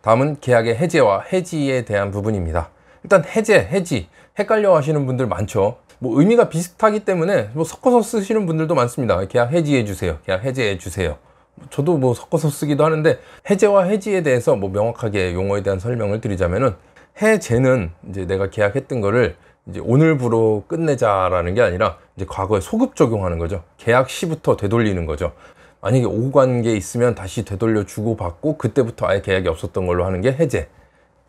다음은 계약의 해제와 해지에 대한 부분입니다. 일단 해지 헷갈려 하시는 분들 많죠. 뭐 의미가 비슷하기 때문에 뭐 섞어서 쓰시는 분들도 많습니다. 계약 해지해 주세요, 계약 해제해 주세요. 저도 뭐 섞어서 쓰기도 하는데, 해제와 해지에 대해서 뭐 명확하게 용어에 대한 설명을 드리자면은, 해제는 이제 내가 계약했던 거를 이제 오늘부로 끝내자라는 게 아니라 이제 과거에 소급 적용하는 거죠. 계약 시부터 되돌리는 거죠. 만약에 오관계 있으면 다시 되돌려 주고 받고, 그때부터 아예 계약이 없었던 걸로 하는 게 해제.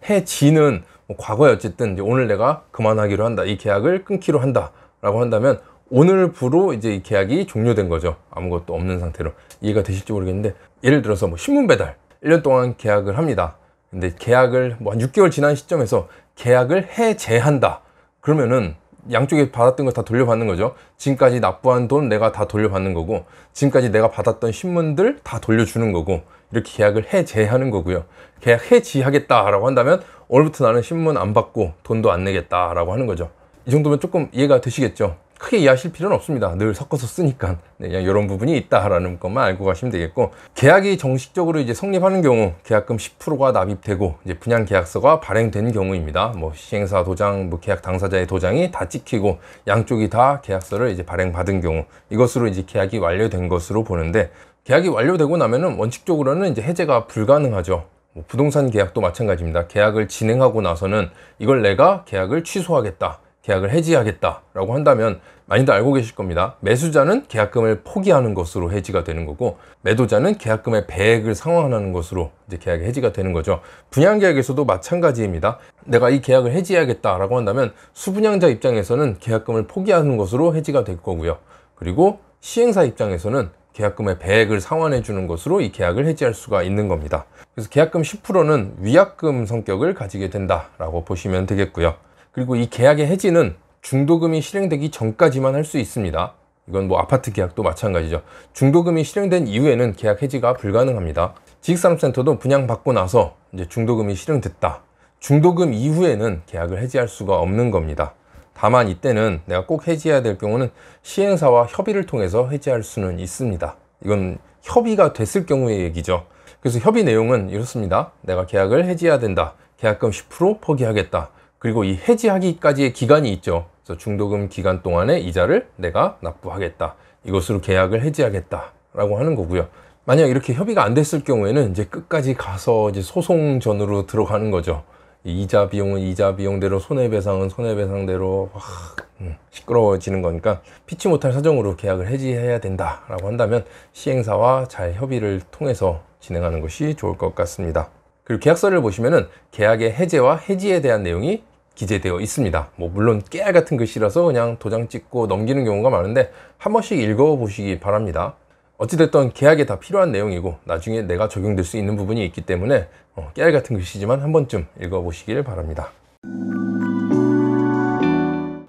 해지는 뭐 과거에 어쨌든 이제 오늘 내가 그만하기로 한다, 이 계약을 끊기로 한다 라고 한다면 오늘부로 이제 이 계약이 종료된 거죠. 아무것도 없는 상태로. 이해가 되실지 모르겠는데, 예를 들어서 뭐 신문 배달 1년 동안 계약을 합니다. 근데 계약을 뭐 한 6개월 지난 시점에서 계약을 해제한다. 그러면은 양쪽에 받았던 걸 다 돌려받는 거죠. 지금까지 납부한 돈 내가 다 돌려받는 거고, 지금까지 내가 받았던 신문들 다 돌려주는 거고, 이렇게 계약을 해제하는 거고요. 계약 해지하겠다라고 한다면 오늘부터 나는 신문 안 받고 돈도 안 내겠다라고 하는 거죠. 이 정도면 조금 이해가 되시겠죠? 크게 이해하실 필요는 없습니다. 늘 섞어서 쓰니까. 네, 그냥 이런 부분이 있다라는 것만 알고 가시면 되겠고, 계약이 정식적으로 이제 성립하는 경우 계약금 10%가 납입되고 이제 분양 계약서가 발행된 경우입니다. 뭐 시행사 도장, 뭐 계약 당사자의 도장이 다 찍히고 양쪽이 다 계약서를 이제 발행받은 경우, 이것으로 이제 계약이 완료된 것으로 보는데, 계약이 완료되고 나면은 원칙적으로는 이제 해제가 불가능하죠. 뭐 부동산 계약도 마찬가지입니다. 계약을 진행하고 나서는 이걸 내가 계약을 취소하겠다, 계약을 해지하겠다 라고 한다면 많이들 알고 계실 겁니다. 매수자는 계약금을 포기하는 것으로 해지가 되는 거고, 매도자는 계약금의 배액을 상환하는 것으로 이제 계약이 해지가 되는 거죠. 분양계약에서도 마찬가지입니다. 내가 이 계약을 해지해야겠다 라고 한다면 수분양자 입장에서는 계약금을 포기하는 것으로 해지가 될 거고요. 그리고 시행사 입장에서는 계약금의 배액을 상환해 주는 것으로 이 계약을 해지할 수가 있는 겁니다. 그래서 계약금 10%는 위약금 성격을 가지게 된다라고 보시면 되겠고요. 그리고 이 계약의 해지는 중도금이 실행되기 전까지만 할 수 있습니다. 이건 뭐 아파트 계약도 마찬가지죠. 중도금이 실행된 이후에는 계약 해지가 불가능합니다. 지식산업센터도 분양받고 나서 이제 중도금이 실행됐다, 중도금 이후에는 계약을 해지할 수가 없는 겁니다. 다만 이때는 내가 꼭 해지해야 될 경우는 시행사와 협의를 통해서 해지할 수는 있습니다. 이건 협의가 됐을 경우의 얘기죠. 그래서 협의 내용은 이렇습니다. 내가 계약을 해지해야 된다, 계약금 10% 포기하겠다, 그리고 이 해지하기까지의 기간이 있죠. 그래서 중도금 기간 동안의 이자를 내가 납부하겠다, 이것으로 계약을 해지하겠다 라고 하는 거고요. 만약 이렇게 협의가 안 됐을 경우에는 이제 끝까지 가서 이제 소송전으로 들어가는 거죠. 이자 비용은 이자 비용대로, 손해배상은 손해배상대로 시끄러워지는 거니까, 피치 못할 사정으로 계약을 해지해야 된다 라고 한다면 시행사와 잘 협의를 통해서 진행하는 것이 좋을 것 같습니다. 그리고 계약서를 보시면은 계약의 해제와 해지에 대한 내용이 기재되어 있습니다. 뭐 물론 깨알 같은 글씨라서 그냥 도장 찍고 넘기는 경우가 많은데 한 번씩 읽어보시기 바랍니다. 어찌됐든 계약에 다 필요한 내용이고 나중에 내가 적용될 수 있는 부분이 있기 때문에 깨알 같은 글씨지만 한 번쯤 읽어보시길 바랍니다.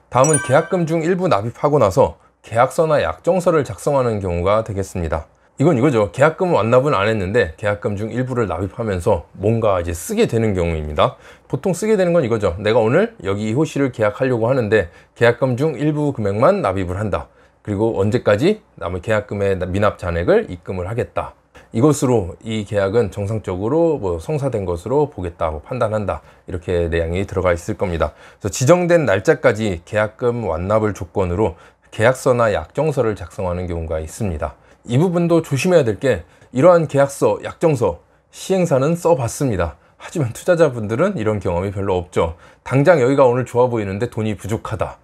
다음은 계약금 중 일부 납입하고 나서 계약서나 약정서를 작성하는 경우가 되겠습니다. 이건 이거죠. 계약금 완납은 안 했는데 계약금 중 일부를 납입하면서 뭔가 이제 쓰게 되는 경우입니다. 보통 쓰게 되는 건 이거죠. 내가 오늘 여기 이 호실을 계약하려고 하는데 계약금 중 일부 금액만 납입을 한다. 그리고 언제까지 남은 계약금의 미납 잔액을 입금을 하겠다. 이것으로 이 계약은 정상적으로 뭐 성사된 것으로 보겠다, 뭐 판단한다, 이렇게 내용이 들어가 있을 겁니다. 그래서 지정된 날짜까지 계약금 완납을 조건으로 계약서나 약정서를 작성하는 경우가 있습니다. 이 부분도 조심해야 될 게, 이러한 계약서, 약정서 시행사는 써봤습니다. 하지만 투자자분들은 이런 경험이 별로 없죠. 당장 여기가 오늘 좋아 보이는데 돈이 부족하다,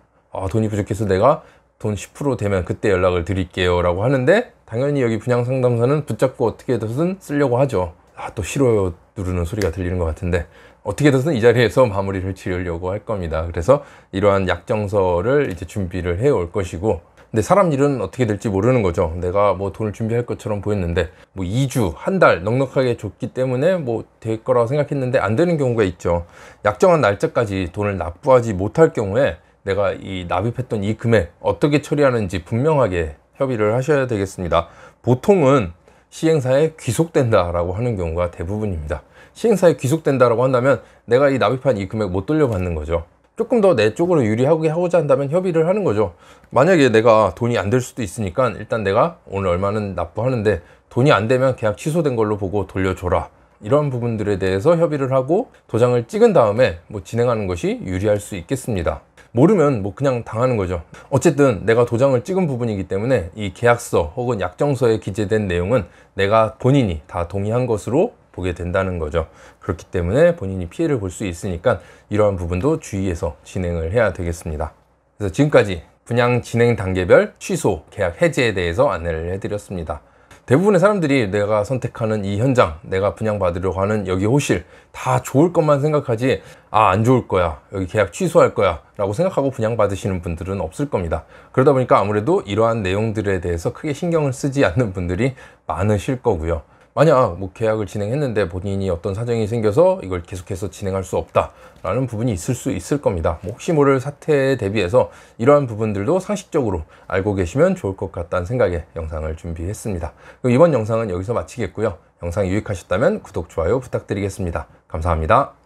돈이 부족해서 내가 돈 10% 되면 그때 연락을 드릴게요 라고 하는데, 당연히 여기 분양상담사는 붙잡고 어떻게든 쓰려고 하죠. 또 싫어요 누르는 소리가 들리는 것 같은데, 어떻게든 이 자리에서 마무리를 지으려고 할 겁니다. 그래서 이러한 약정서를 이제 준비를 해 올 것이고, 근데 사람 일은 어떻게 될지 모르는 거죠. 내가 뭐 돈을 준비할 것처럼 보였는데 뭐 2주, 한 달 넉넉하게 줬기 때문에 뭐 될 거라고 생각했는데 안 되는 경우가 있죠. 약정한 날짜까지 돈을 납부하지 못할 경우에 내가 이 납입했던 이 금액 어떻게 처리하는지 분명하게 협의를 하셔야 되겠습니다. 보통은 시행사에 귀속된다라고 하는 경우가 대부분입니다. 시행사에 귀속된다라고 한다면 내가 이 납입한 이 금액 못 돌려받는 거죠. 조금 더 내 쪽으로 유리하게 하고자 한다면 협의를 하는 거죠. 만약에 내가 돈이 안 될 수도 있으니까 일단 내가 오늘 얼마는 납부하는데 돈이 안 되면 계약 취소된 걸로 보고 돌려줘라 이런 부분들에 대해서 협의를 하고 도장을 찍은 다음에 뭐 진행하는 것이 유리할 수 있겠습니다. 모르면 뭐 그냥 당하는 거죠. 어쨌든 내가 도장을 찍은 부분이기 때문에 이 계약서 혹은 약정서에 기재된 내용은 내가 본인이 다 동의한 것으로 보게 된다는 거죠. 그렇기 때문에 본인이 피해를 볼 수 있으니까 이러한 부분도 주의해서 진행을 해야 되겠습니다. 그래서 지금까지 분양 진행 단계별 취소, 계약 해지에 대해서 안내를 해드렸습니다. 대부분의 사람들이 내가 선택하는 이 현장, 내가 분양받으려고 하는 여기 호실 다 좋을 것만 생각하지 안 좋을 거야, 여기 계약 취소할 거야 라고 생각하고 분양받으시는 분들은 없을 겁니다. 그러다 보니까 아무래도 이러한 내용들에 대해서 크게 신경을 쓰지 않는 분들이 많으실 거고요. 만약 뭐 계약을 진행했는데 본인이 어떤 사정이 생겨서 이걸 계속해서 진행할 수 없다 라는 부분이 있을 수 있을 겁니다. 뭐 혹시 모를 사태에 대비해서 이러한 부분들도 상식적으로 알고 계시면 좋을 것 같다는 생각에 영상을 준비했습니다. 그럼 이번 영상은 여기서 마치겠고요. 영상이 유익하셨다면 구독, 좋아요 부탁드리겠습니다. 감사합니다.